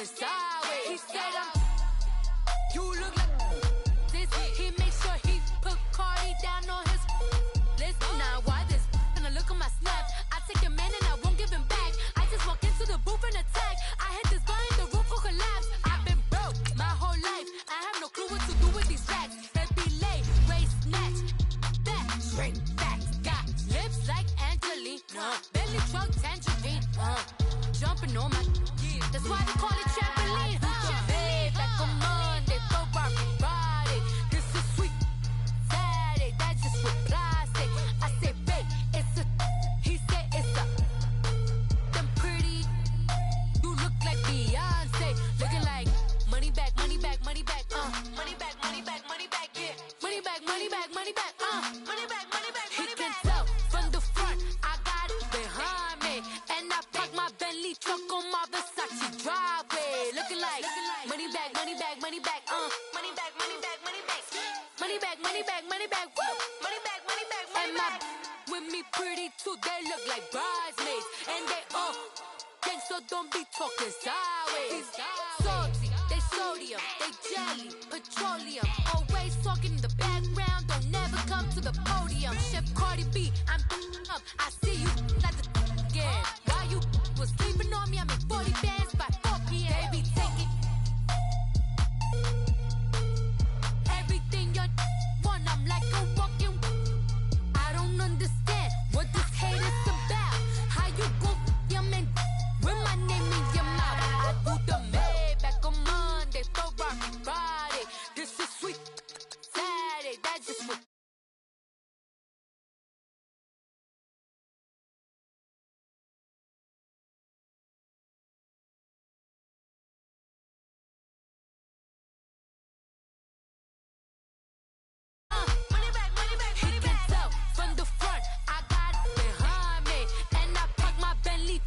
talking sideways. He said you look like this. He makes sure he put Cardi down on his list. Now why this? Gonna look at my snap. I take your man and I won't give him back. I just walk into the booth and attack. I hit this button, the roof will collapse. I've been broke my whole life. I have no clue what to do with these racks. That be late, race snatch. That straight facts. Got lips like Angelina. Belly truck tangerine. Jumping on my that's why they call it trampoline. Babe, back on Monday, Ferrari body. This is sweet Saturday, that's just with plastic. I say, babe, it's a. He said it's a. Them pretty. You look like Beyonce, looking like money back, money back, money back, money back, money back, money back, yeah. Money back, money back, money back, money back, money back, money back. He can tell from the front, I got it behind me, and I park my Bentley truck on my Versace driveway, looking like money back, money back, money back, money back, money back, money back, money back, money back, money back, woo, money back, money back, money back. With me pretty too, they look like bridesmaids, and they all gang, so don't be talking sideways. Salty, they sodium, they jelly, petroleum, always talking in the background, don't never come to the podium. Chef Cardi B, I'm up, I see you at the again. While you was sleeping on me, I make 40 bands by 4 p.m. Baby, take it. Everything you want, I'm like a walking. I don't understand what this hate is about. How you go your man with my name in your mouth? I do the Maybach on Monday, Ferrari Friday. This is sweet Saturday, that's just what.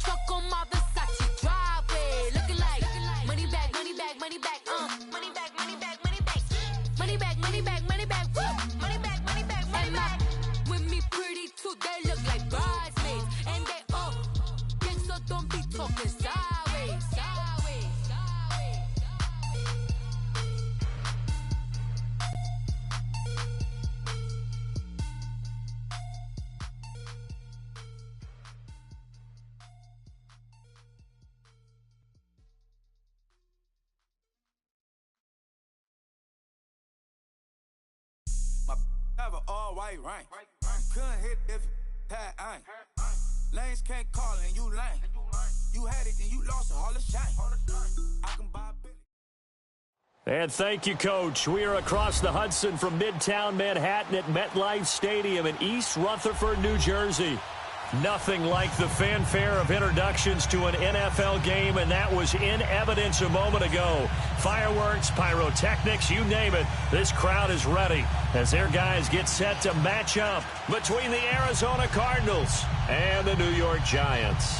Truck on my Versace driveway, looking like money back, money back, money back, money back, money back, money back, money back, money back, money back, woo, money back, money back, money back. With me pretty too, they look like bridesmaids, and they all gang, so don't be talking sideways, sideways, sideways. Have an all-white rank. Couldn't hit if it had ain't. Lanes can't call and you lame. You had it and you lost a Hall of Shame. I can buy a Billy. And thank you, Coach. We are across the Hudson from Midtown Manhattan at MetLife Stadium in East Rutherford, New Jersey. Nothing like the fanfare of introductions to an NFL game, and that was in evidence a moment ago. Fireworks, pyrotechnics, you name it. This crowd is ready as their guys get set to match up between the Arizona Cardinals and the New York Giants.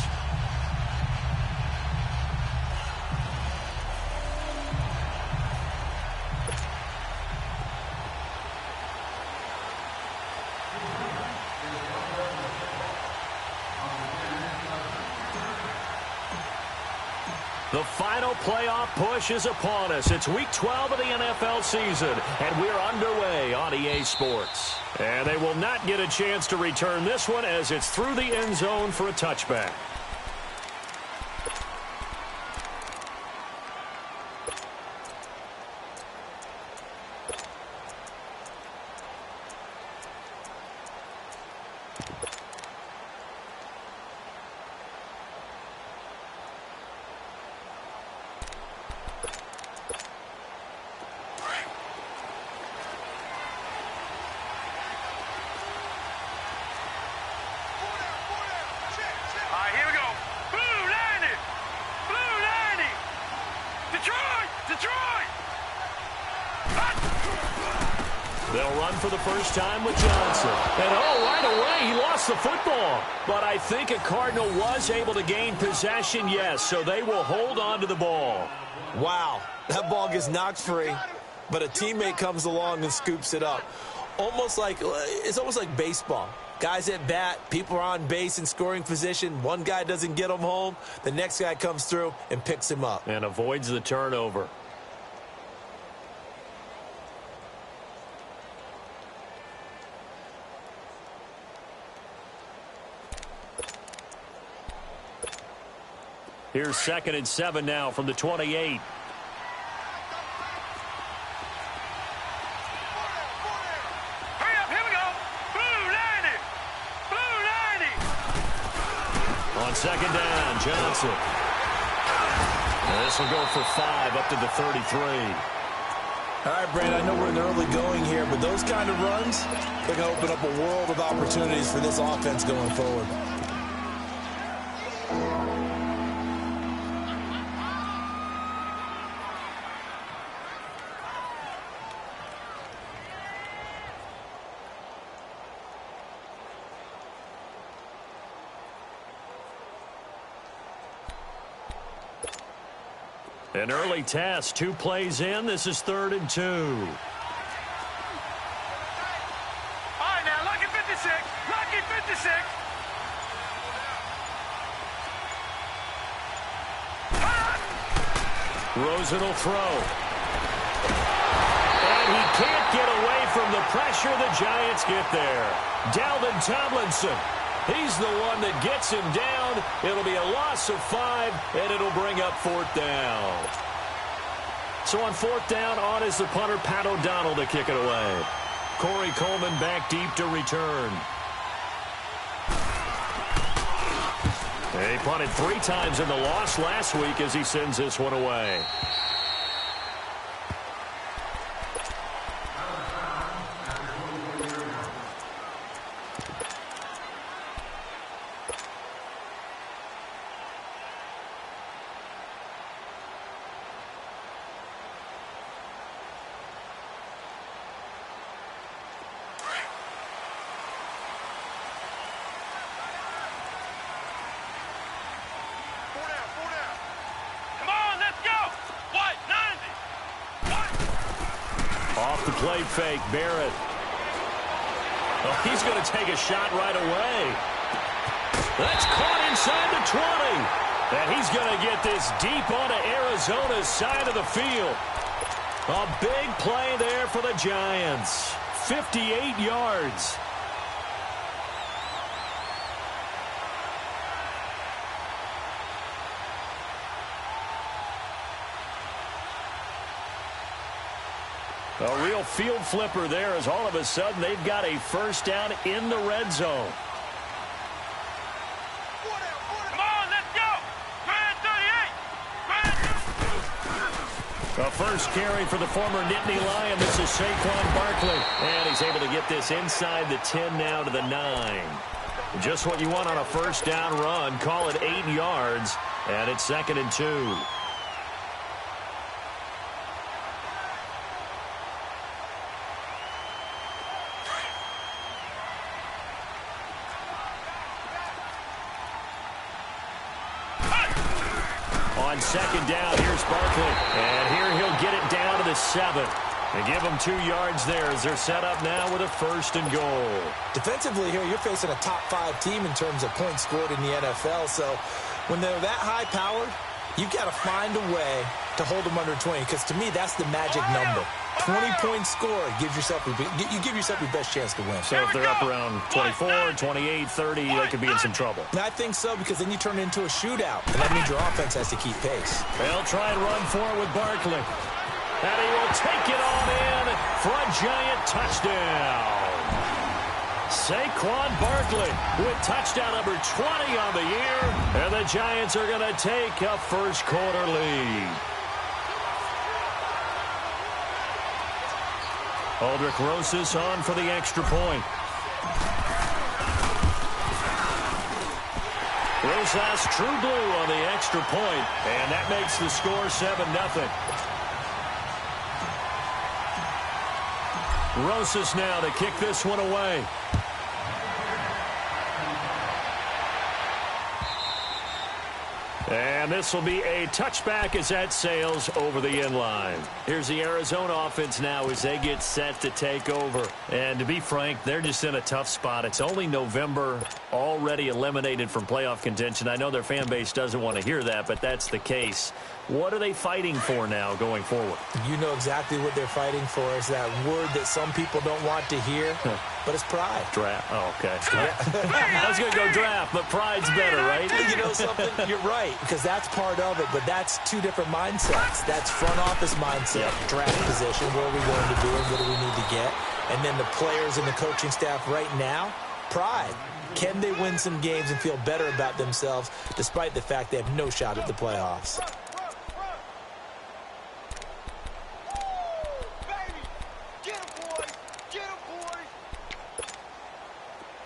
The final playoff push is upon us. It's week 12 of the NFL season, and we're underway on EA Sports. And they will not get a chance to return this one as it's through the end zone for a touchback. They'll run for the first time with Johnson. And right away, he lost the football. But I think a Cardinal was able to gain possession, yes, so they will hold on to the ball. Wow, that ball gets knocked free, but a teammate comes along and scoops it up. it's almost like baseball. Guys at bat, people are on base in scoring position. One guy doesn't get him home. The next guy comes through and picks him up. And avoids the turnover. Here's 2nd and 7 now from the 28. Hurry up, here we go. Blue 90. Blue 90. On 2nd down, Johnson. And this will go for 5 up to the 33. All right, Brandon, I know we're in the early going here, but those kind of runs, they're going to open up a world of opportunities for this offense going forward. An early test, 2 plays in. This is 3rd and 2. All right, now, lucky 56. Lucky 56. Rosen will throw. And he can't get away from the pressure. The Giants get there. Dalvin Tomlinson. He's the one that gets him down. It'll be a loss of 5, and it'll bring up 4th down. So on 4th down, on is the punter, Pat O'Donnell, to kick it away. Corey Coleman back deep to return. He punted 3 times in the loss last week as he sends this one away. Off the play fake, Barrett. Oh, he's going to take a shot right away. That's caught inside the 20. And he's going to get this deep onto Arizona's side of the field. A big play there for the Giants. 58 yards. A real field flipper there as all of a sudden they've got a first down in the red zone. Come on, let's go. Grand 38. A first carry for the former Nittany Lion. This is Saquon Barkley. And he's able to get this inside the 10 now to the 9. Just what you want on a first down run. Call it 8 yards. And it's 2nd and 2. On 2nd down, here's Barkley. And here he'll get it down to the 7. They give him 2 yards there as they're set up now with a 1st and goal. Defensively here, you're facing a top 5 team in terms of points scored in the NFL. So when they're that high-powered, you've got to find a way to hold them under 20. Because to me, that's the magic number. 20 points scored, you give yourself your best chance to win. So if they're up around 24, 28, 30, they could be in some trouble. And I think so, because then you turn it into a shootout, and that means your offense has to keep pace. They'll try and run for it with Barkley. And he will take it on in for a Giant touchdown. Saquon Barkley with touchdown number 20 on the year. And the Giants are going to take a first-quarter lead. Aldrich Rosas on for the extra point. Rosas true blue on the extra point, and that makes the score 7-0. Rosas now to kick this one away. And this will be a touchback as that sails over the inline. Here's the Arizona offense now as they get set to take over. And to be frank, they're just in a tough spot. It's only November, already eliminated from playoff contention. I know their fan base doesn't want to hear that, but that's the case. What are they fighting for now going forward? You know exactly what they're fighting for. Is that word that some people don't want to hear, but it's pride. Draft. Oh, okay. I was going to go draft, but pride's better, right? You know something? You're right, because that's part of it, but that's two different mindsets. That's front office mindset, draft position, where are we going to be and what do we need to get? And then the players and the coaching staff right now, pride. Can they win some games and feel better about themselves despite the fact they have no shot at the playoffs?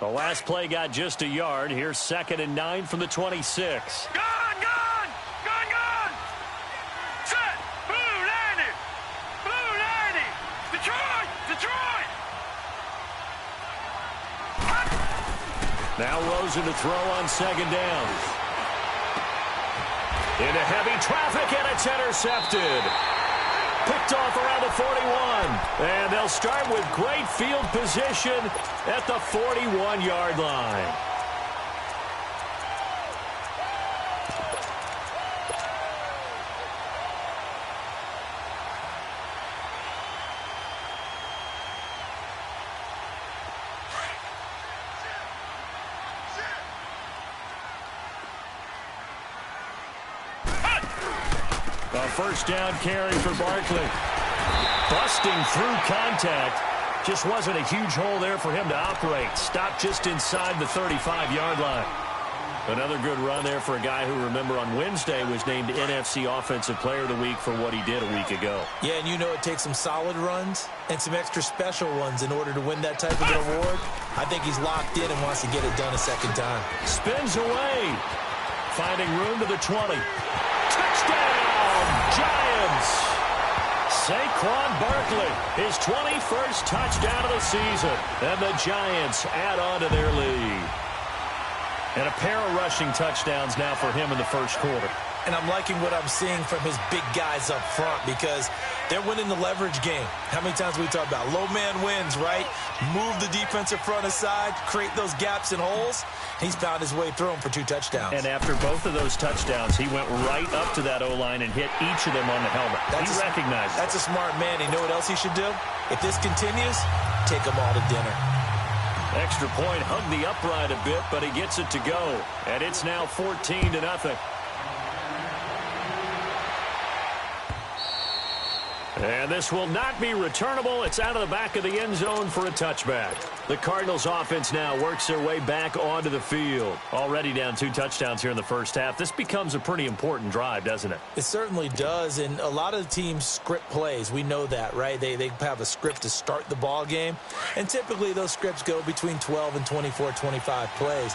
The last play got just a yard. Here's 2nd and 9 from the 26. Gone! Set! Blue landed! Detroit! Now Rosen to throw on 2nd down. Into heavy traffic, and it's intercepted. Picked off around the 41. And they'll start with great field position at the 41-yard line. A first down carry for Barkley. Busting through contact. Just wasn't a huge hole there for him to operate. Stopped just inside the 35-yard line. Another good run there for a guy who, remember, on Wednesday was named NFC Offensive Player of the Week for what he did a week ago. Yeah, and you know it takes some solid runs and some extra special ones in order to win that type of an award. I think he's locked in and wants to get it done a second time. Spins away. Finding room to the 20. Touchdown, Giants! Saquon Barkley, his 21st touchdown of the season. And the Giants add on to their lead. And a pair of rushing touchdowns now for him in the first quarter. And I'm liking what I'm seeing from his big guys up front because they're winning the leverage game. How many times we talk about low man wins, right? Move the defensive front aside, create those gaps and holes. He's found his way through them for 2 touchdowns. And after both of those touchdowns, he went right up to that O-line and hit each of them on the helmet. He recognized it. That's a smart man. You know what else he should do? If this continues, take them all to dinner. Extra point, hugged the upright a bit, but he gets it to go. And it's now 14-0. And this will not be returnable. It's out of the back of the end zone for a touchback. The Cardinals offense now works their way back onto the field. Already down 2 touchdowns here in the first half. This becomes a pretty important drive, doesn't it? It certainly does, and a lot of the teams script plays. We know that, right? They have a script to start the ball game, and typically those scripts go between 12 and 24, 25 plays.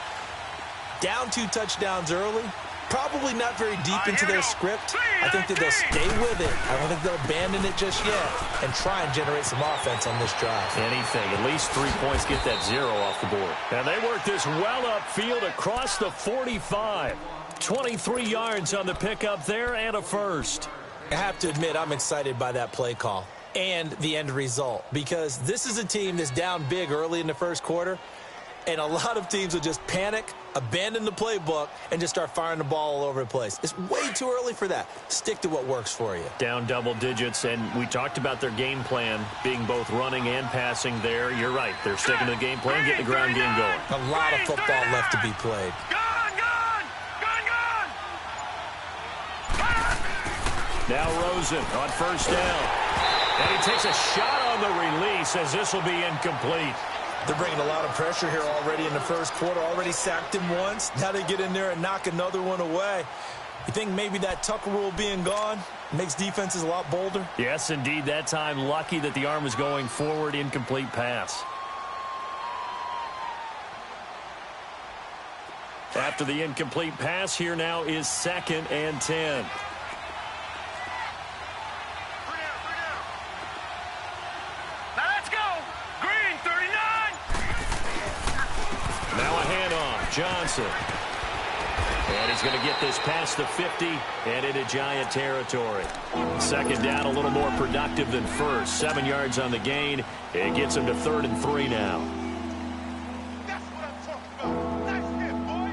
Down 2 touchdowns early, probably not very deep into their script. I think that they'll stay with it. I don't think they'll abandon it just yet and try and generate some offense on this drive. Anything. At least 3 points, get that 0 off the board. And they work this well upfield across the 45. 23 yards on the pickup there and a first. I have to admit, I'm excited by that play call and the end result because this is a team that's down big early in the first quarter. And a lot of teams will just panic, abandon the playbook, and just start firing the ball all over the place. It's way too early for that. Stick to what works for you. Down double digits, and we talked about their game plan being both running and passing there. You're right. They're sticking to the game plan, getting the ground game going. A lot of football left to be played. Gone! Now Rosen on first down. And he takes a shot on the release as this will be incomplete. They're bringing a lot of pressure here already in the first quarter. Already sacked him once. Now they get in there and knock another one away. You think maybe that Tucker rule being gone makes defenses a lot bolder? Yes, indeed. That time, lucky that the arm was going forward. Incomplete pass. After the incomplete pass, here now is 2nd and 10. Johnson. And he's going to get this past the 50 and into Giant territory. Second down, a little more productive than first. 7 yards on the gain. It gets him to 3rd and 3 now. That's what I'm talking about. Nice hit, boy.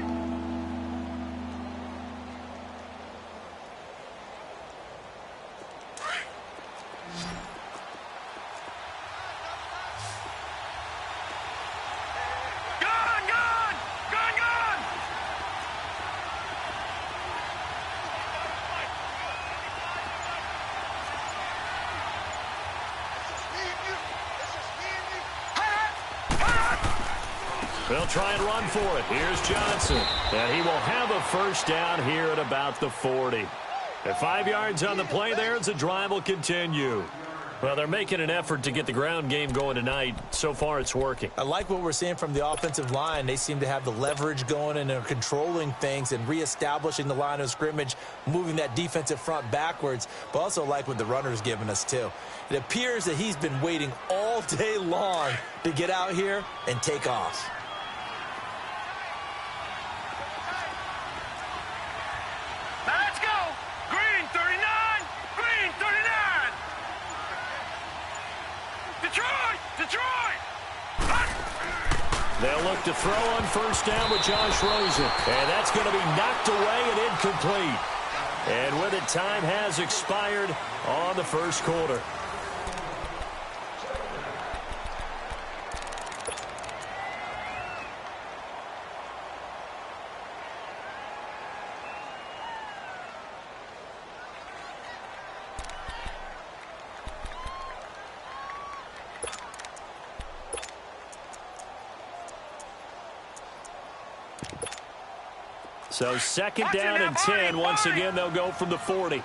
Gone, gone, gone, gone. They'll try and run for it. Here's Johnson. And he will have a first down here at about the 40. At 5 yards on the play there as the drive will continue. Well, they're making an effort to get the ground game going tonight. So far, it's working. I like what we're seeing from the offensive line. They seem to have the leverage going and they're controlling things and reestablishing the line of scrimmage, moving that defensive front backwards, but also like what the runner's giving us, too. It appears that he's been waiting all day long to get out here and take off. Now let's go. Green 39. Green 39. Detroit. Detroit. They'll look to throw on first down with Josh Rosen. And that's going to be knocked away and incomplete. And with it, time has expired on the first quarter. So second down and 10. Once again, they'll go from the 40. Now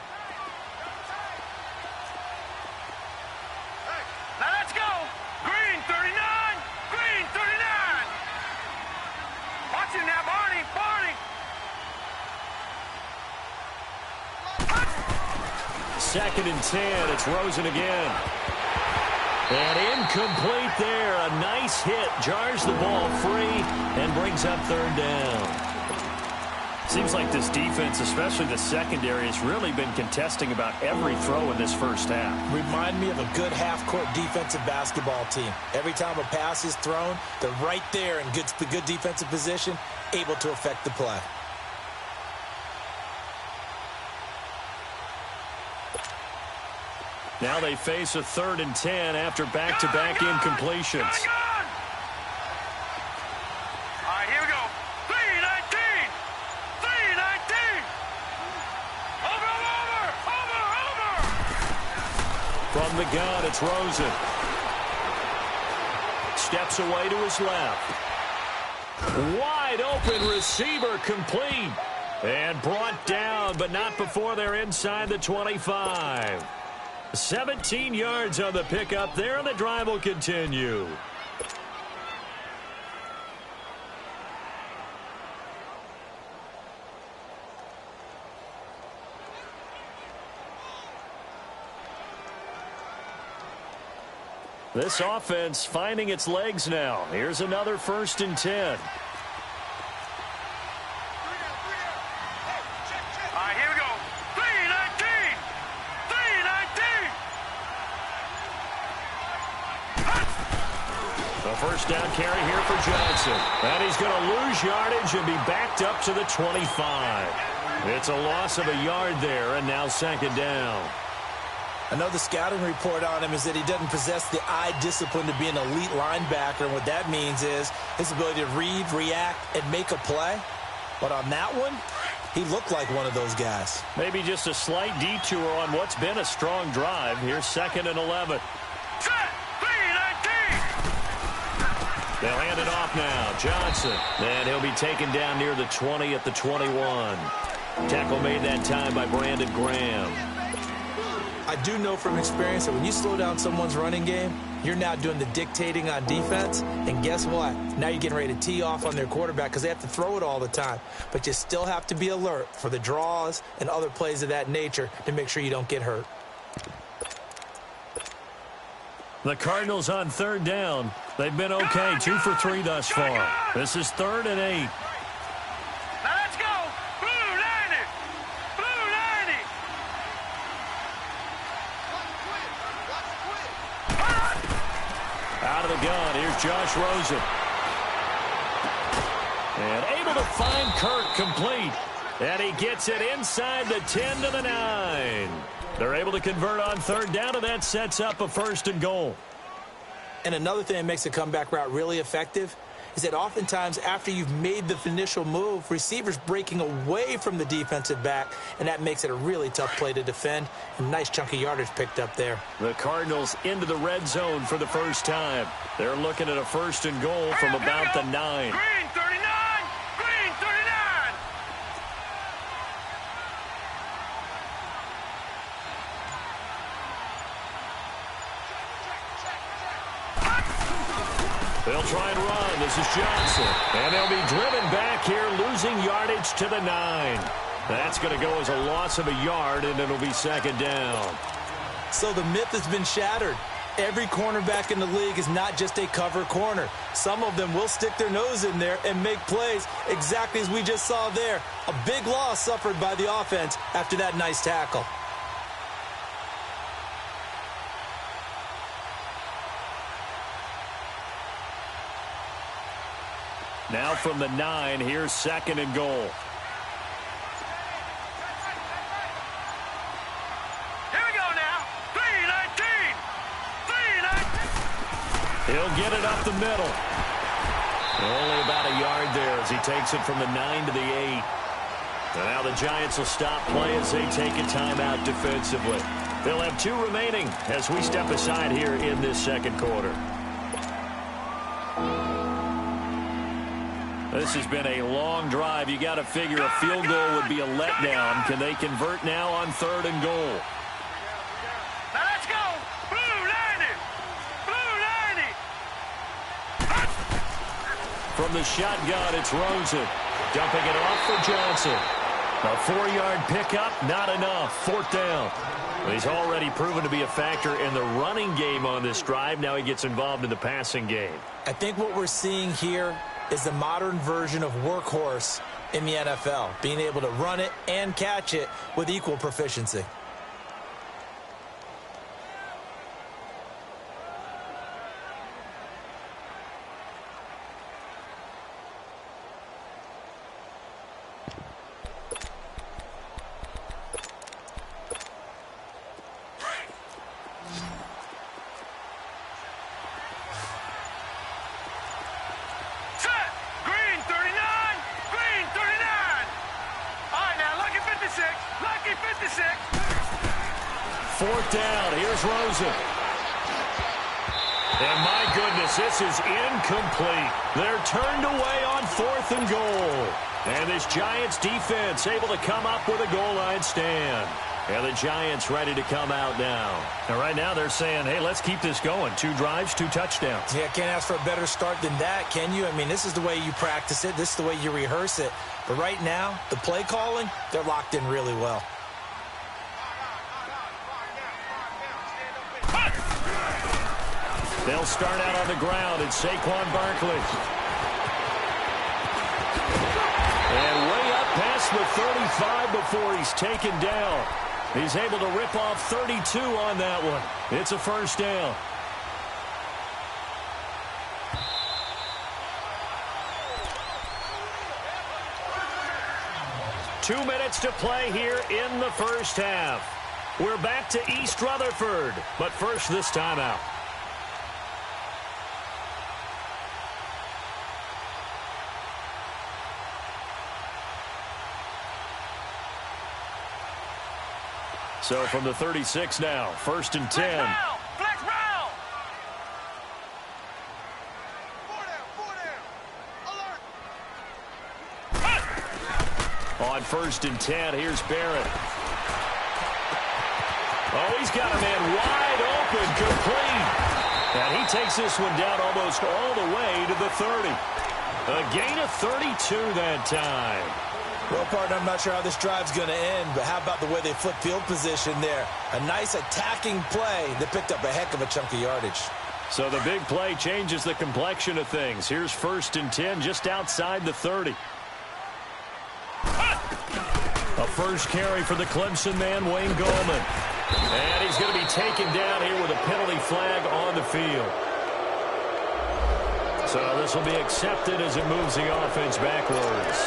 let's go. Green 39. Green 39. Watch it now, Barney. Barney. Second and 10. It's Rosen again. And incomplete there. A nice hit. Jars the ball free and brings up third down. Seems like this defense, especially the secondary, has really been contesting about every throw in this first half. Remind me of a good half-court defensive basketball team. Every time a pass is thrown, they're right there in good defensive position, able to affect the play. Now they face a 3rd and 10 after back-to-back incompletions. All right, here we go. 319. 319. Over. From the gun, it's Rosen. Steps away to his left. Wide open receiver complete. And brought down, but not before they're inside the 25. 17 yards on the pickup there, and the drive will continue. This offense finding its legs now. Here's another 1st and 10. All right, here we go. 319. 319. The first down carry here for Johnson. And he's going to lose yardage and be backed up to the 25. It's a loss of a yard there, and now second down. I know the scouting report on him is that he doesn't possess the eye discipline to be an elite linebacker, and what that means is his ability to read, react, and make a play. But on that one, he looked like one of those guys. Maybe just a slight detour on what's been a strong drive. Here's 2nd and 11. Set. 319. They'll hand it off now. Johnson. And he'll be taken down near the 20 at the 21. Tackle made that time by Brandon Graham. I do know from experience that when you slow down someone's running game, you're now doing the dictating on defense. And guess what? Now you're getting ready to tee off on their quarterback because they have to throw it all the time. But you still have to be alert for the draws and other plays of that nature to make sure you don't get hurt. The Cardinals on 3rd down. They've been okay. 2 for 3 thus far. This is 3rd and 8. Now let's go. Blue. out of the gun. Here's Josh Rosen. And able to find Kirk complete. And he gets it inside the 10 to the 9. They're able to convert on third down, and that sets up a 1st and goal. And another thing that makes a comeback route really effective is that oftentimes after you've made the initial move, receivers breaking away from the defensive back, and that makes it a really tough play to defend. A nice chunk of yardage picked up there. The Cardinals into the red zone for the first time. They're looking at a 1st and goal from about the 9. Green 39! Green 39! They'll try and run. This is Johnson. And they'll be driven back here, losing yardage to the 9. That's going to go as a loss of a yard, and it'll be 2nd down. So the myth has been shattered. Every cornerback in the league is not just a cover corner. Some of them will stick their nose in there and make plays exactly as we just saw there. A big loss suffered by the offense after that nice tackle. Now from the 9, here's 2nd and goal. Here we go now. 3-19. 3-19. He'll get it up the middle. Only about a yard there as he takes it from the 9 to the 8. And now the Giants will stop play as they take a timeout defensively. They'll have 2 remaining as we step aside here in this 2nd quarter. This has been a long drive. You got to figure a field goal would be a letdown. Can they convert now on 3rd and goal? Now let's go. Blue 90. Blue 90. From the shotgun, it's Rosen. Dumping it off for Johnson. A 4-yard pickup, not enough. 4th down. He's already proven to be a factor in the running game on this drive. Now he gets involved in the passing game. I think what we're seeing here is the modern version of workhorse in the NFL, being able to run it and catch it with equal proficiency. Fourth down. Here's Rosen. And my goodness, this is incomplete. They're turned away on 4th and goal. And this Giants defense able to come up with a goal line stand. And the Giants ready to come out now. And right now they're saying, hey, let's keep this going. 2 drives, 2 touchdowns. Yeah, can't ask for a better start than that, can you? I mean, this is the way you practice it. This is the way you rehearse it. But right now, the play calling, they're locked in really well. They'll start out on the ground. It's Saquon Barkley. And way up past the 35 before he's taken down. He's able to rip off 32 on that one. It's a first down. Two minutes to play here in the first half. We're back to East Rutherford, but first this timeout. So from the 36 now, 1st and 10. Flex round. On 1st and 10, here's Barrett. Oh, he's got a man wide open, complete. And he takes this one down almost all the way to the 30. A gain of 32 that time. Well, partner, I'm not sure how this drive's going to end, but how about the way they flip field position there? A nice attacking play that picked up a heck of a chunk of yardage. So the big play changes the complexion of things. Here's 1st and 10 just outside the 30. A first carry for the Clemson man, Wayne Gallman. And he's going to be taken down here with a penalty flag on the field. So this will be accepted as it moves the offense backwards.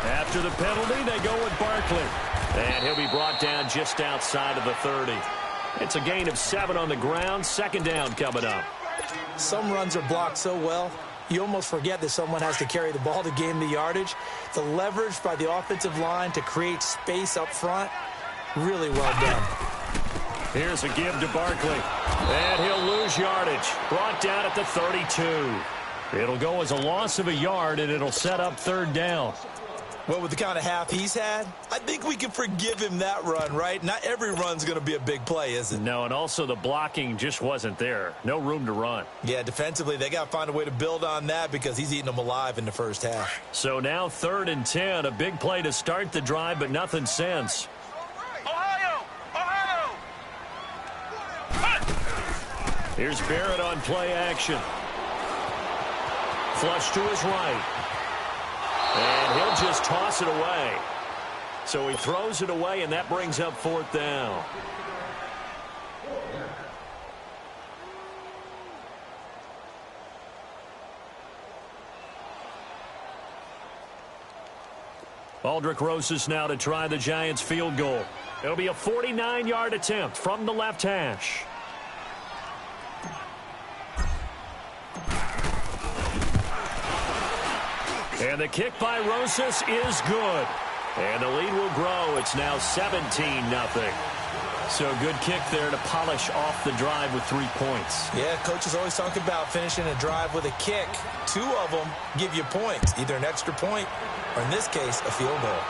After the penalty, they go with Barkley. And he'll be brought down just outside of the 30. It's a gain of 7 on the ground. Second down coming up. Some runs are blocked so well, you almost forget that someone has to carry the ball to gain the yardage. The leverage by the offensive line to create space up front, really well done. Here's a give to Barkley. And he'll lose yardage. Brought down at the 32. It'll go as a loss of a yard, and it'll set up third down. Well, with the kind of half he's had, I think we can forgive him that run, right? Not every run's going to be a big play, is it? No, and also the blocking just wasn't there. No room to run. Yeah, defensively, they got to find a way to build on that because he's eating them alive in the first half. So now 3rd and 10, a big play to start the drive, but nothing since. Ohio! Ohio! Here's Barrett on play action. Flush to his right. And he'll just toss it away. So he throws it away, and that brings up 4th down. Aldrick Rosas now to try the Giants field goal. It'll be a 49-yard attempt from the left hash. And the kick by Rosas is good. And the lead will grow. It's now 17-0. So a good kick there to polish off the drive with 3 points. Yeah, coaches always talk about finishing a drive with a kick. 2 of them give you points, either an extra point or, in this case, a field goal.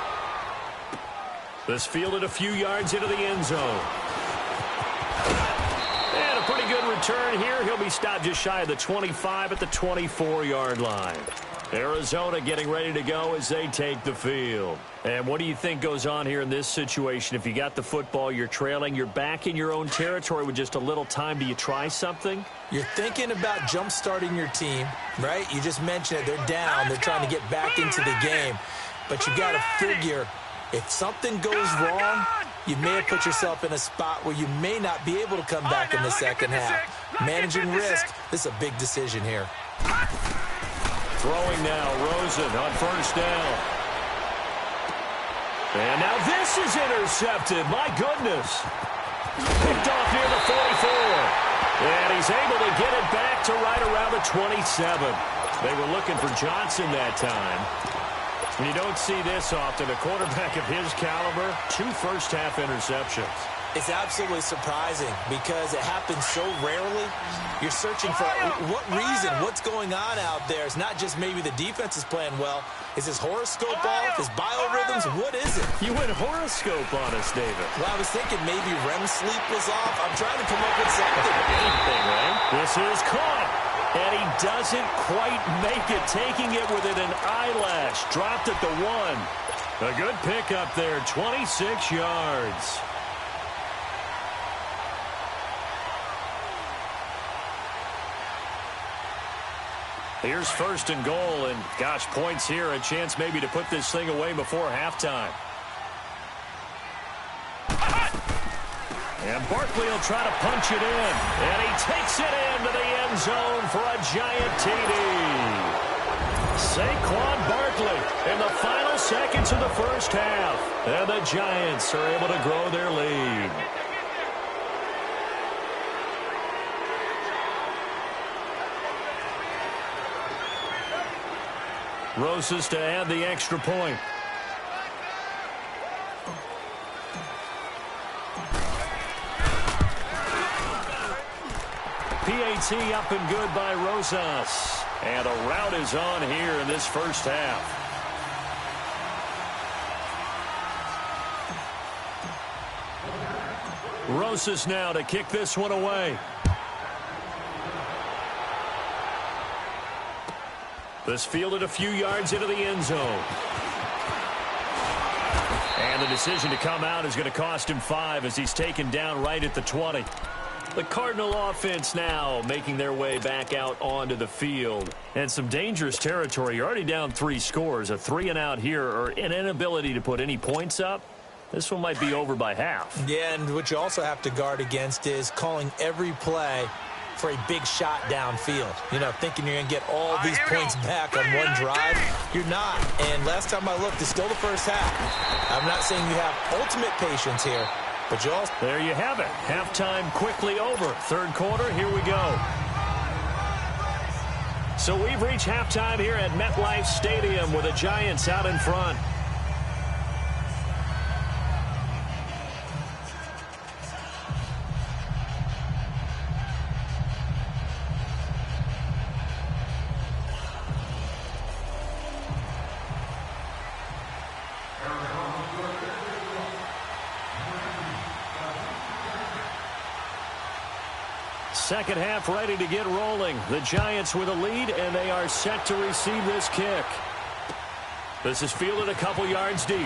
This fielded a few yards into the end zone. And a pretty good return here. He'll be stopped just shy of the 25 at the 24-yard line. Arizona getting ready to go as they take the field. And what do you think goes on here in this situation? If you got the football, you're trailing, you're back in your own territory with just a little time. Do you try something? You're thinking about jump-starting your team, right? You just mentioned it. They're down. They're trying to get back into the game. But you got to figure, if something goes wrong, you may have put yourself in a spot where you may not be able to come back in the second half. Managing risk, this is a big decision here. Throwing now, Rosen on first down. And now this is intercepted. My goodness. Picked off near the 44. And he's able to get it back to right around the 27. They were looking for Johnson that time. And you don't see this often. A quarterback of his caliber, 2 first-half interceptions. It's absolutely surprising because it happens so rarely. You're searching for what reason, what's going on out there. It's not just maybe the defense is playing well. Is his horoscope off? His biorhythms? What is it? You went horoscope on us, David. Well, I was thinking maybe REM sleep was off. I'm trying to come up with something. Anything, right? This is caught. And he doesn't quite make it, taking it within an eyelash. Dropped at the 1. A good pickup there, 26 yards. Here's 1st and goal, and gosh, points here, a chance maybe to put this thing away before halftime. And Barkley will try to punch it in, and he takes it into the end zone for a giant TD. Saquon Barkley in the final seconds of the first half, and the Giants are able to grow their lead. Rosas to add the extra point. PAT up and good by Rosas. And a rout is on here in this first half. Rosas now to kick this one away. This fielded a few yards into the end zone. And the decision to come out is going to cost him 5 as he's taken down right at the 20. The Cardinal offense now making their way back out onto the field. And some dangerous territory. You're already down 3 scores. A 3-and-out here or an inability to put any points up. This one might be over by half. Yeah, and what you also have to guard against is calling every play for a big shot downfield. You know, thinking you're going to get all these points back on one drive. You're not. And last time I looked, it's still the first half. I'm not saying you have ultimate patience here, but you also... There you have it. Halftime quickly over. Third quarter, here we go. So we've reached halftime here at MetLife Stadium with the Giants out in front. Second half ready to get rolling. The Giants with a lead, and they are set to receive this kick. This is fielded a couple yards deep.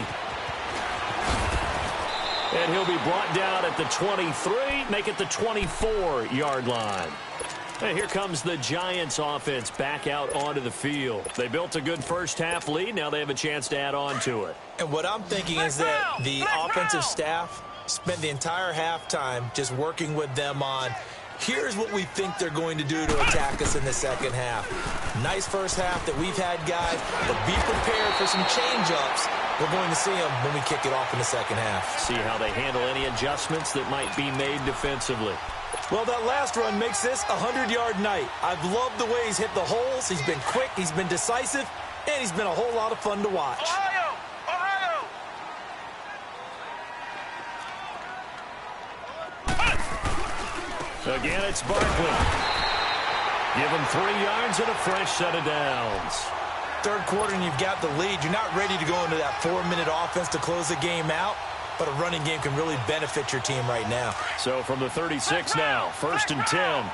And he'll be brought down at the 23, make it the 24-yard line. And here comes the Giants offense back out onto the field. They built a good first half lead. Now they have a chance to add on to it. And what I'm thinking is that the offensive staff spent the entire halftime just working with them on, here's what we think they're going to do to attack us in the second half. Nice first half that we've had, guys, but be prepared for some change-ups. We're going to see them when we kick it off in the second half. See how they handle any adjustments that might be made defensively. Well, that last run makes this a 100-yard night. I've loved the way he's hit the holes. He's been quick, he's been decisive, and he's been a whole lot of fun to watch. Ohio! Ohio! Again, it's Barkley. Give him 3 yards and a fresh set of downs. Third quarter and you've got the lead. You're not ready to go into that 4-minute offense to close the game out, but a running game can really benefit your team right now. So from the 36 now, 1st and 10.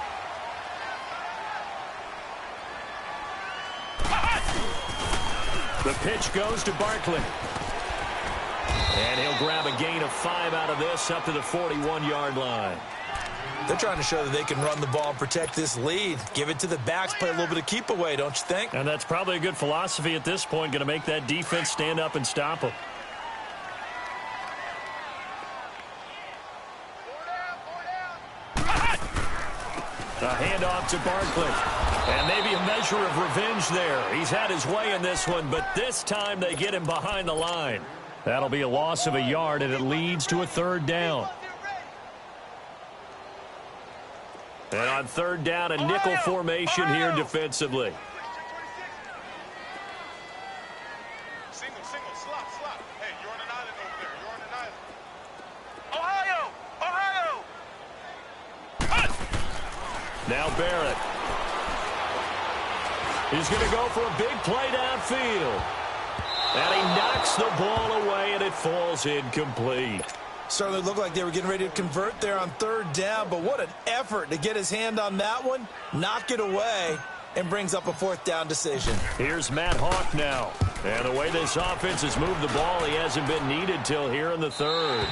The pitch goes to Barkley. And he'll grab a gain of 5 out of this up to the 41-yard line. They're trying to show that they can run the ball and protect this lead. Give it to the backs, play a little bit of keep away, don't you think? And that's probably a good philosophy at this point, going to make that defense stand up and stop them. A handoff to Barkley. And maybe a measure of revenge there. He's had his way in this one, but this time they get him behind the line. That'll be a loss of a yard, and it leads to a 3rd down. And on 3rd down, a nickel formation here defensively. Single, slop. Hey, you're on an island over there. You're on an island. Ohio! Now Barrett. He's going to go for a big play downfield. And he knocks the ball away, and it falls incomplete. Certainly looked like they were getting ready to convert there on 3rd down, but what an effort to get his hand on that one, knock it away, and brings up a 4th down decision. Here's Matt Hawk now. And the way this offense has moved the ball, he hasn't been needed till here in the 3rd.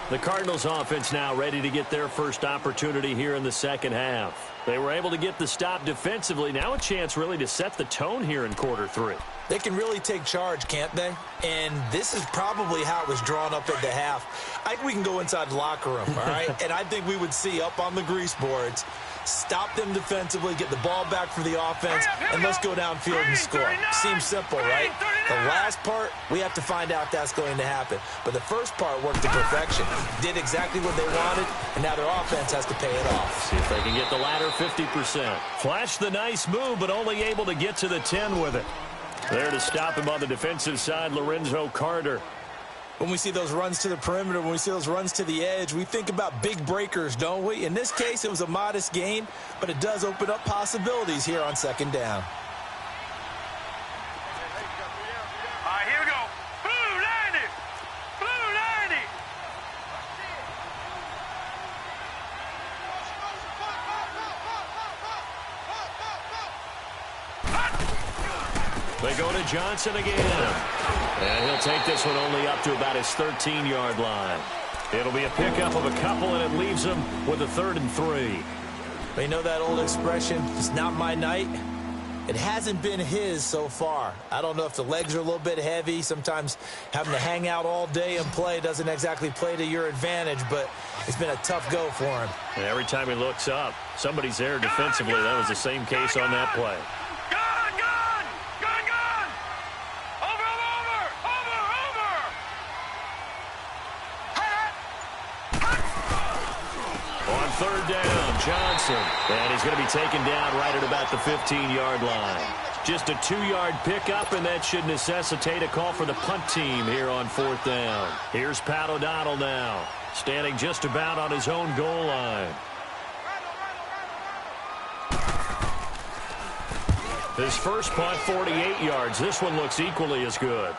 The Cardinals offense now ready to get their first opportunity here in the second half. They were able to get the stop defensively. Now a chance really to set the tone here in quarter 3. They can really take charge, can't they? And this is probably how it was drawn up at the half. I think we can go inside the locker room, all right? And I think we would see up on the grease boards, stop them defensively, get the ball back for the offense, and let's go downfield and score. Seems simple, right? The last part, we have to find out if that's going to happen. But the first part worked to perfection. Did exactly what they wanted, and now their offense has to pay it off. See if they can get the latter 50%. Flashed the nice move, but only able to get to the 10 with it. There to stop him on the defensive side, Lorenzo Carter. When we see those runs to the perimeter, when we see those runs to the edge, we think about big breakers, don't we? In this case, it was a modest gain, but it does open up possibilities here on 2nd down. All right, here we go. Blue 90! Blue 90! They go to Johnson again. And he'll take this one only up to about his 13-yard line. It'll be a pickup of a couple, and it leaves them with a 3rd and 3. You know that old expression, it's not my night? It hasn't been his so far. I don't know if the legs are a little bit heavy. Sometimes having to hang out all day and play doesn't exactly play to your advantage, but it's been a tough go for him. And every time he looks up, somebody's there defensively. That was the same case on that play. On 3rd down, Johnson. And he's going to be taken down right at about the 15-yard line. Just a 2-yard pickup, and that should necessitate a call for the punt team here on 4th down. Here's Pat O'Donnell now, standing just about on his own goal line. His first punt, 48 yards. This one looks equally as good.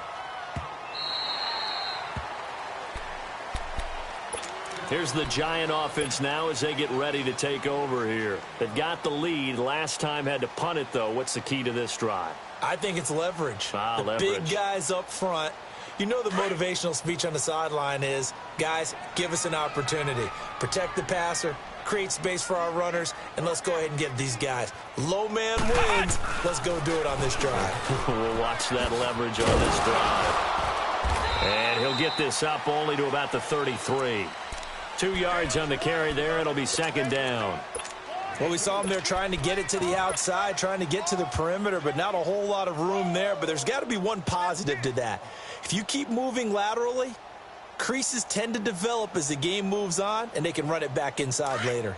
Here's the Giant offense now as they get ready to take over here. They've got the lead. Last time had to punt it, though. What's the key to this drive? I think it's leverage. The big guys up front. You know the motivational speech on the sideline is, guys, give us an opportunity. Protect the passer, create space for our runners, and let's go ahead and get these guys. Low man wins. Let's go do it on this drive. We'll watch that leverage on this drive. And he'll get this up only to about the 33. 2 yards on the carry there. It'll be 2nd down. Well, we saw him there trying to get it to the outside, trying to get to the perimeter, but not a whole lot of room there. But there's got to be one positive to that. If you keep moving laterally, creases tend to develop as the game moves on, and they can run it back inside later.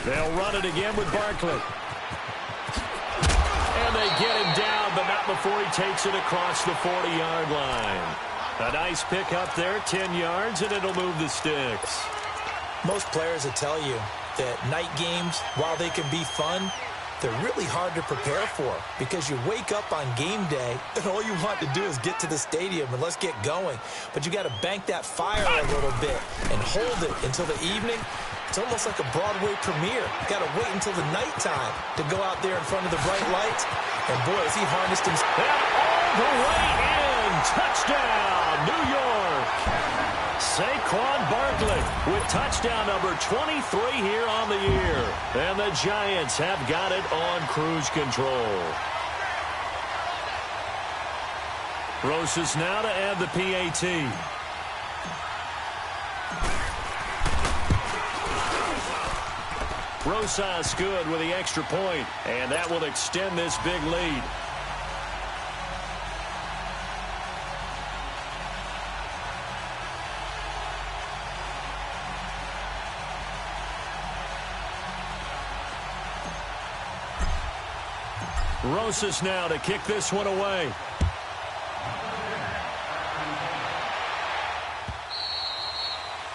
They'll run it again with Barkley. And they get him down, but not before he takes it across the 40-yard line. A nice pickup there, 10 yards, and it'll move the sticks. Most players will tell you that night games, while they can be fun, they're really hard to prepare for because you wake up on game day and all you want to do is get to the stadium and let's get going. But you got to bank that fire a little bit and hold it until the evening. It's almost like a Broadway premiere. You got to wait until the nighttime to go out there in front of the bright lights. And boy, has he harnessed himself. All the way in. Touchdown, New York. Saquon Barkley with touchdown number 23 here on the year. And the Giants have got it on cruise control. Rosas now to add the PAT. Rosas good with the extra point, and that will extend this big lead. Rosas now to kick this one away.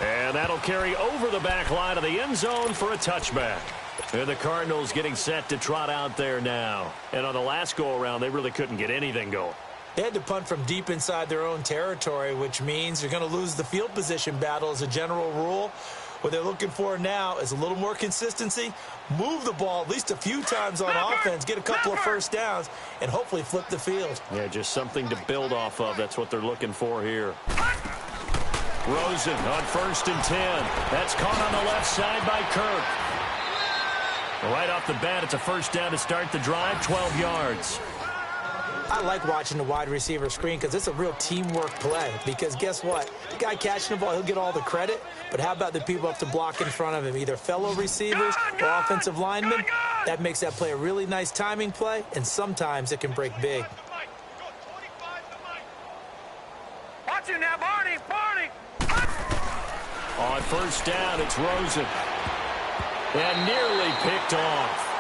And that'll carry over the back line of the end zone for a touchback. And the Cardinals getting set to trot out there now. And on the last go-around, they really couldn't get anything going. They had to punt from deep inside their own territory, which means you're going to lose the field position battle as a general rule. What they're looking for now is a little more consistency, move the ball at least a few times on offense, get a couple of first downs, and hopefully flip the field. Yeah, just something to build off of. That's what they're looking for here. Rosen on 1st and 10. That's caught on the left side by Kirk. Right off the bat, it's a first down to start the drive, 12 yards. I like watching the wide receiver screen because it's a real teamwork play. Because guess what? The guy catching the ball, he'll get all the credit. But how about the people up to block in front of him, either fellow receivers or offensive linemen? That makes that play a really nice timing play, and sometimes it can break big. Watch it now, Barney! On first down, it's Rosen. And nearly picked off.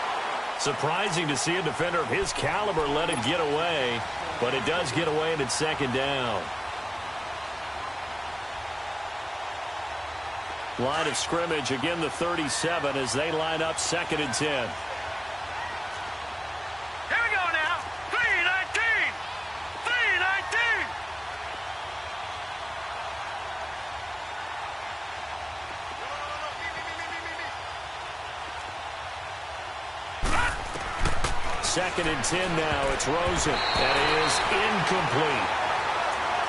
Surprising to see a defender of his caliber let it get away, but it does get away, and it's 2nd down. Line of scrimmage, again the 37 as they line up 2nd and 10. Here we go now. 3-19. 3-19. 2nd and 10 now. It's Rosen. That is incomplete.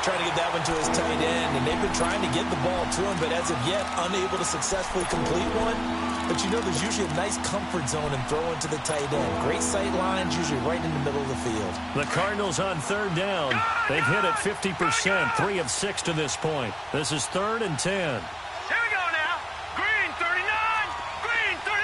Trying to get that one to his tight end, and they've been trying to get the ball to him, but as of yet, unable to successfully complete one. But you know there's usually a nice comfort zone in throwing to the tight end. Great sight lines, usually right in the middle of the field. The Cardinals on 3rd down. They've hit it 50%, 3 of 6 to this point. This is 3rd and 10. Here we go now. Green 39. Green 39.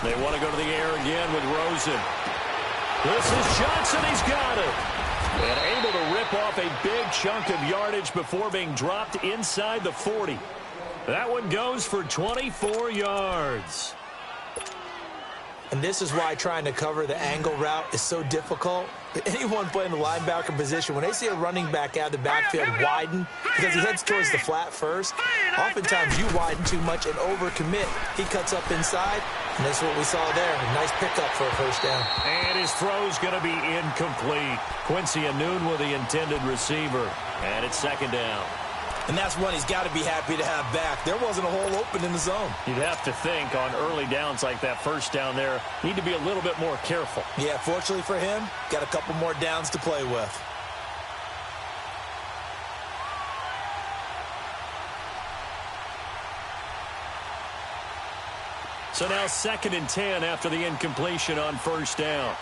They want to go to the air again with Rosen. This is Johnson. He's got it. And able to rip off a big chunk of yardage before being dropped inside the 40. That one goes for 24 yards. And this is why trying to cover the angle route is so difficult. Anyone playing the linebacker position, when they see a running back out of the backfield widen because he heads towards the flat first, oftentimes you widen too much and overcommit. He cuts up inside, and that's what we saw there. A nice pickup for a 1st down. And his throw's going to be incomplete. Quincy Anoon with the intended receiver. And it's 2nd down. And that's one he's got to be happy to have back. There wasn't a hole open in the zone. You'd have to think on early downs like that 1st down there, need to be a little bit more careful. Yeah, fortunately for him, got a couple more downs to play with. So now 2nd and 10 after the incompletion on 1st down.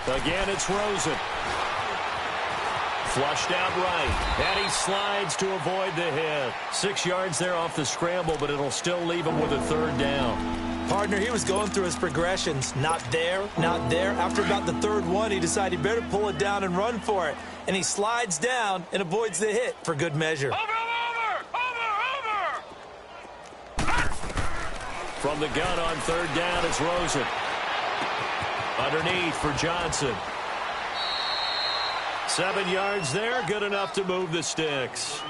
Again, it's Rosen. Flushed out right. And he slides to avoid the hit. 6 yards there off the scramble, but it'll still leave him with a 3rd down. Partner, he was going through his progressions. Not there, not there. After about the 3rd one, he decided he better pull it down and run for it. And he slides down and avoids the hit for good measure. Over. From the gun on 3rd down, it's Rosen. Underneath for Johnson. 7 yards there, good enough to move the sticks.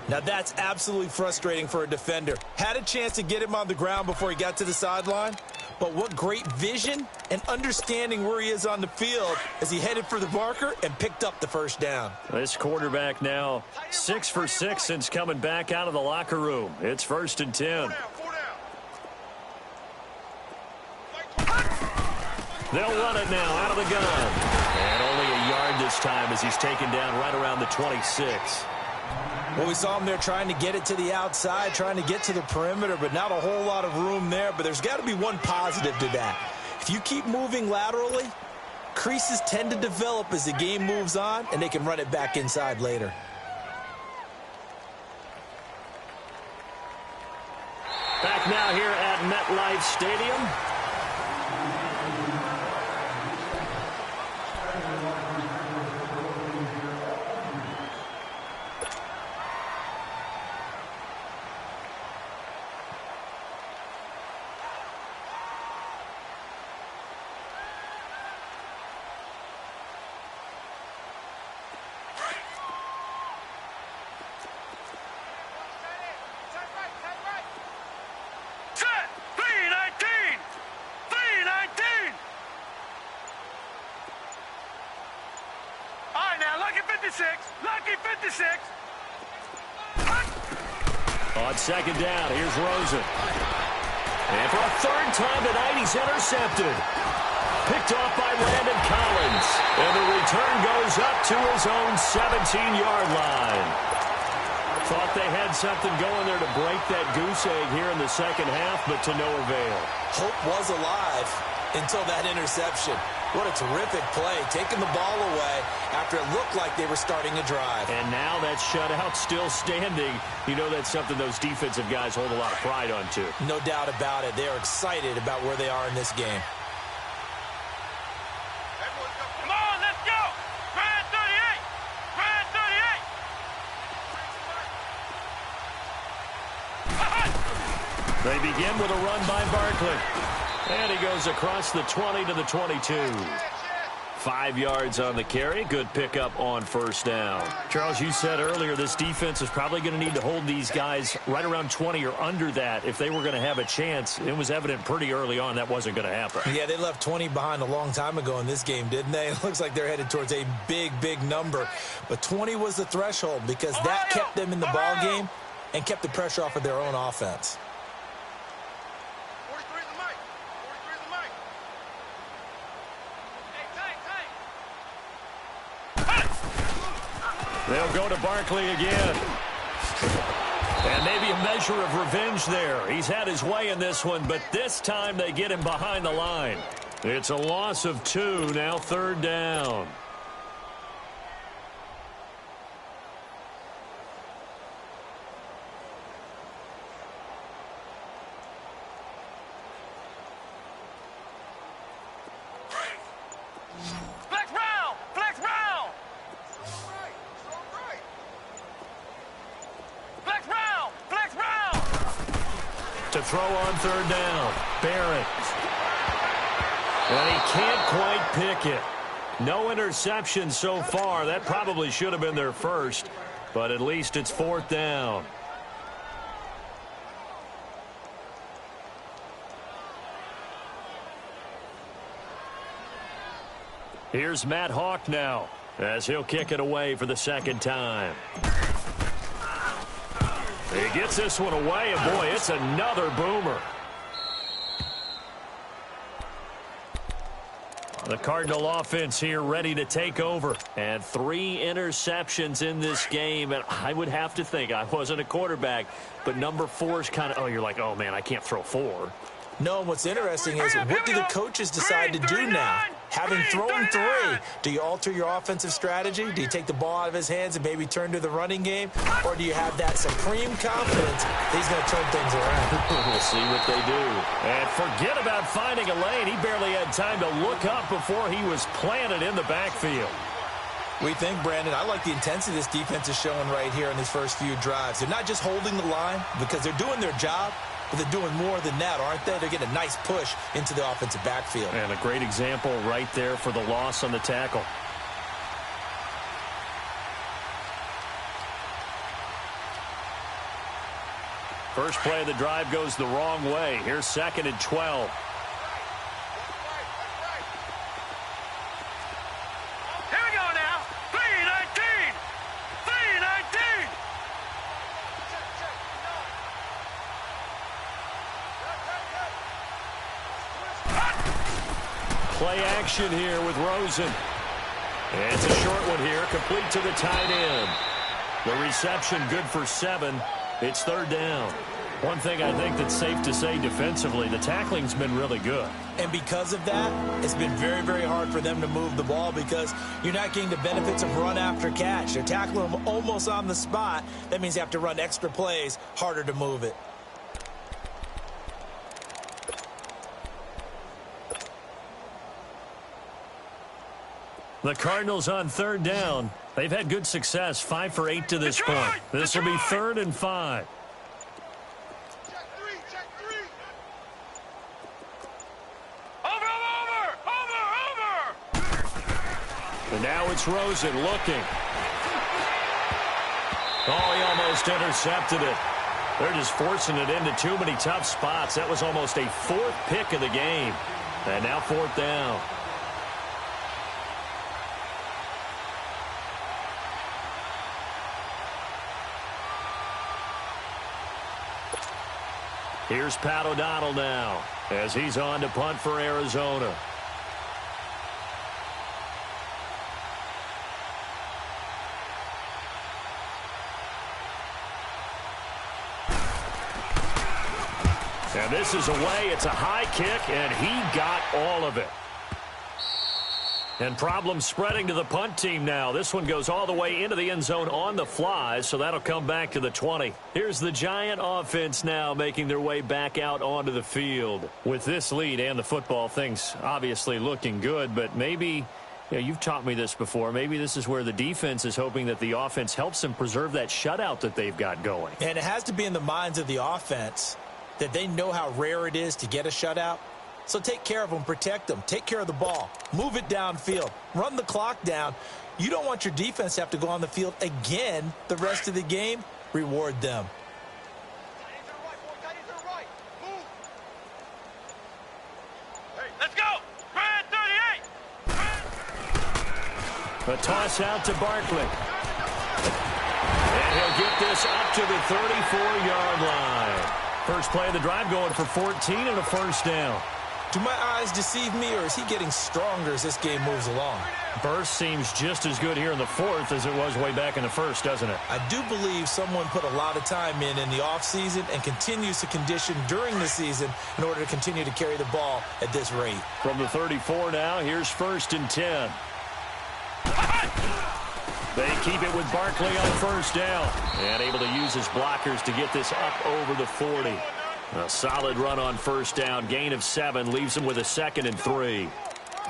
Now that's absolutely frustrating for a defender. Had a chance to get him on the ground before he got to the sideline, but what great vision and understanding where he is on the field as he headed for the marker and picked up the 1st down. This quarterback now 6 for 6 since coming back out of the locker room. It's 1st and 10. They'll run it now out of the gun. And only a yard this time as he's taken down right around the 26. Well, we saw him there trying to get it to the outside, trying to get to the perimeter, but not a whole lot of room there. But there's got to be one positive to that. If you keep moving laterally, creases tend to develop as the game moves on, and they can run it back inside later. Back now here at MetLife Stadium. Lucky 56. On 2nd down, here's Rosen. And for a 3rd time tonight, he's intercepted. Picked off by Landon Collins. And the return goes up to his own 17-yard line. Thought they had something going there to break that goose egg here in the 2nd half, but to no avail. Hope was alive until that interception. What a terrific play, taking the ball away after it looked like they were starting a drive. And now that shutout still standing. You know that's something those defensive guys hold a lot of pride on, too. No doubt about it. They are excited about where they are in this game. Come on, let's go. Grand 38. Grand 38. They begin with a run by Barkley. And he goes across the 20 to the 22. 5 yards on the carry. Good pickup on first down. Charles, you said earlier this defense is probably going to need to hold these guys right around 20 or under that if they were going to have a chance. It was evident pretty early on that wasn't going to happen. Yeah, they left 20 behind a long time ago in this game, didn't they? It looks like they're headed towards a big, big number. But 20 was the threshold because that kept them in the ball game and kept the pressure off of their own offense. They'll go to Barkley again. And maybe a measure of revenge there. He's had his way in this one, but this time they get him behind the line. It's a loss of 2, now 3rd down. To throw on 3rd down. Barrett. And he can't quite pick it. No interception so far. That probably should have been their first, but at least it's 4th down. Here's Matt Hawk now as he'll kick it away for the 2nd time. He gets this one away, and boy, it's another boomer. The Cardinal offense here ready to take over. And 3 interceptions in this game. And I would have to think, I wasn't a quarterback, but number 4 is kind of, oh, you're like, oh, man, I can't throw 4. No, and what's interesting is what do the coaches decide to do now? Having thrown 3, do you alter your offensive strategy? Do you take the ball out of his hands and maybe turn to the running game? Or do you have that supreme confidence that he's going to turn things around? We'll see what they do. And forget about finding a lane. He barely had time to look up before he was planted in the backfield. We think, Brandon, I like the intensity this defense is showing right here in these first few drives. They're not just holding the line because they're doing their job, but they're doing more than that, aren't they? They're getting a nice push into the offensive backfield. And a great example right there for the loss on the tackle. First play of the drive goes the wrong way. Here's 2nd and 12. Here we go now. 3-19. 3-19. Play action here with Rosen. And it's a short one here, complete to the tight end. The reception good for 7. It's 3rd down. One thing I think that's safe to say defensively, the tackling's been really good. And because of that, it's been very, very hard for them to move the ball because you're not getting the benefits of run after catch. They're tackling them almost on the spot. That means you have to run extra plays, harder to move it. The Cardinals on 3rd down. They've had good success, 5 for 8 to this point. This will be 3rd and 5. Check 3. Over. And now it's Rosen looking. Oh, he almost intercepted it. They're just forcing it into too many tough spots. That was almost a 4th pick of the game. And now 4th down. Here's Pat O'Donnell now as he's on to punt for Arizona. And this is away. It's a high kick, and he got all of it. And problems spreading to the punt team now. This one goes all the way into the end zone on the fly, so that'll come back to the 20. Here's the Giant offense now making their way back out onto the field. With this lead and the football, things obviously looking good, but maybe, you've taught me this before, maybe this is where the defense is hoping that the offense helps them preserve that shutout that they've got going. And it has to be in the minds of the offense that they know how rare it is to get a shutout. So take care of them, protect them, take care of the ball, move it downfield, run the clock down. You don't want your defense to have to go on the field again the rest of the game. Reward them. Let's go! Grand 38! A toss out to Barkley. And he'll get this up to the 34-yard line. First play of the drive going for 14 and a first down. Do my eyes deceive me, or is he getting stronger as this game moves along? Burst seems just as good here in the fourth as it was way back in the first, doesn't it? I do believe someone put a lot of time in the offseason and continues to condition during the season in order to continue to carry the ball at this rate. From the 34 now, here's 1st and 10. They keep it with Barkley on first down. And able to use his blockers to get this up over the 40. A solid run on first down. Gain of 7 leaves them with a 2nd and 3.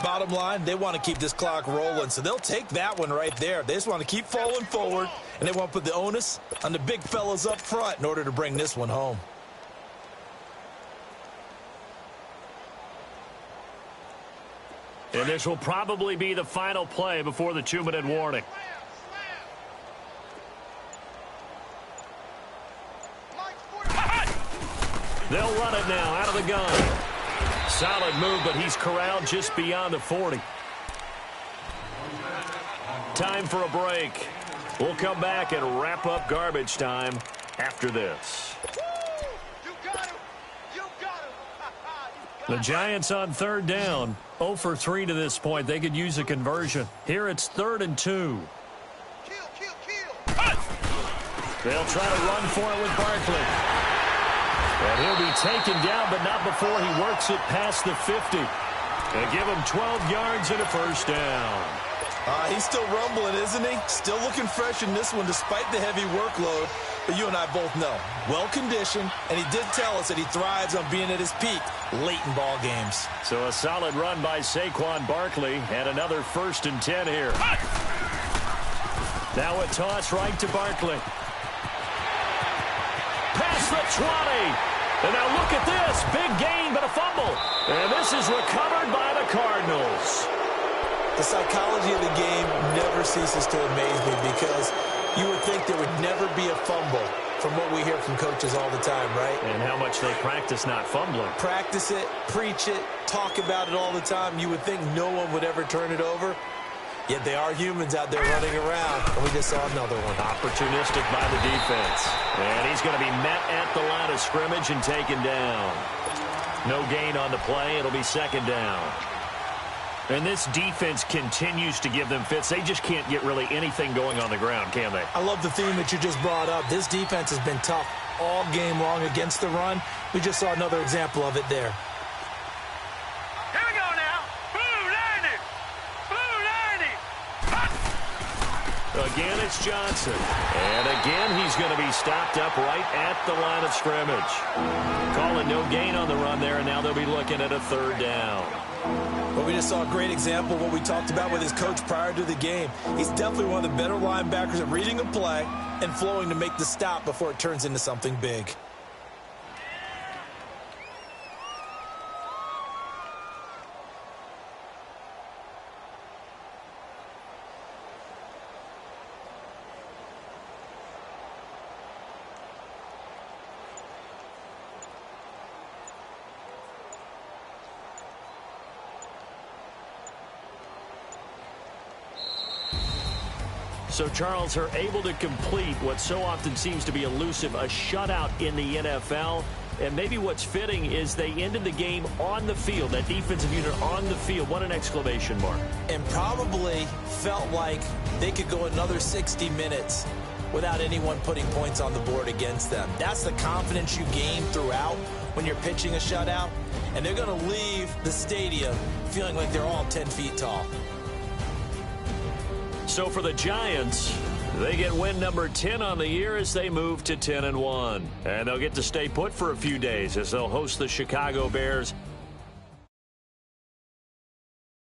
Bottom line, they want to keep this clock rolling, so they'll take that one right there. They just want to keep falling forward, and they want to put the onus on the big fellas up front in order to bring this one home. And this will probably be the final play before the 2-minute warning. They'll run it now out of the gun. Solid move, but he's corralled just beyond the 40. Time for a break. We'll come back and wrap up garbage time after this. The Giants on 3rd down. 0 for 3 to this point. They could use a conversion. Here it's 3rd and 2. They'll try to run for it with Barkley. And he'll be taken down, but not before he works it past the 50. They give him 12 yards and a first down. He's still rumbling, isn't he? Still looking fresh in this one despite the heavy workload. But you and I both know, well-conditioned, and he did tell us that he thrives on being at his peak late in ball games. So a solid run by Saquon Barkley, and another 1st and 10 here. Now a toss right to Barkley. Past the 20. And now look at this. Big gain, but a fumble. And this is recovered by the Cardinals. The psychology of the game never ceases to amaze me because you would think there would never be a fumble from what we hear from coaches all the time, right? And how much they practice not fumbling. Practice it, preach it, talk about it all the time. You would think no one would ever turn it over. Yet they are humans out there running around, and we just saw another one. Opportunistic by the defense. And he's going to be met at the line of scrimmage and taken down. No gain on the play. It'll be 2nd down. And this defense continues to give them fits. They just can't get really anything going on the ground, can they? I love the theme that you just brought up. This defense has been tough all game long against the run. We just saw another example of it there. Here we go now. Blue 90. Blue 90. Again, it's Johnson. And again, he's going to be stopped up right at the line of scrimmage. Calling no gain on the run there, and now they'll be looking at a 3rd down. But we just saw a great example of what we talked about with his coach prior to the game. He's definitely one of the better linebackers at reading a play and flowing to make the stop before it turns into something big. So Charles are able to complete what so often seems to be elusive, a shutout in the NFL. And maybe what's fitting is they ended the game on the field, that defensive unit on the field. What an exclamation mark. And probably felt like they could go another 60 minutes without anyone putting points on the board against them. That's the confidence you gain throughout when you're pitching a shutout. And they're going to leave the stadium feeling like they're all 10 feet tall. So for the Giants, they get win number 10 on the year as they move to 10-1. And they'll get to stay put for a few days as they'll host the Chicago Bears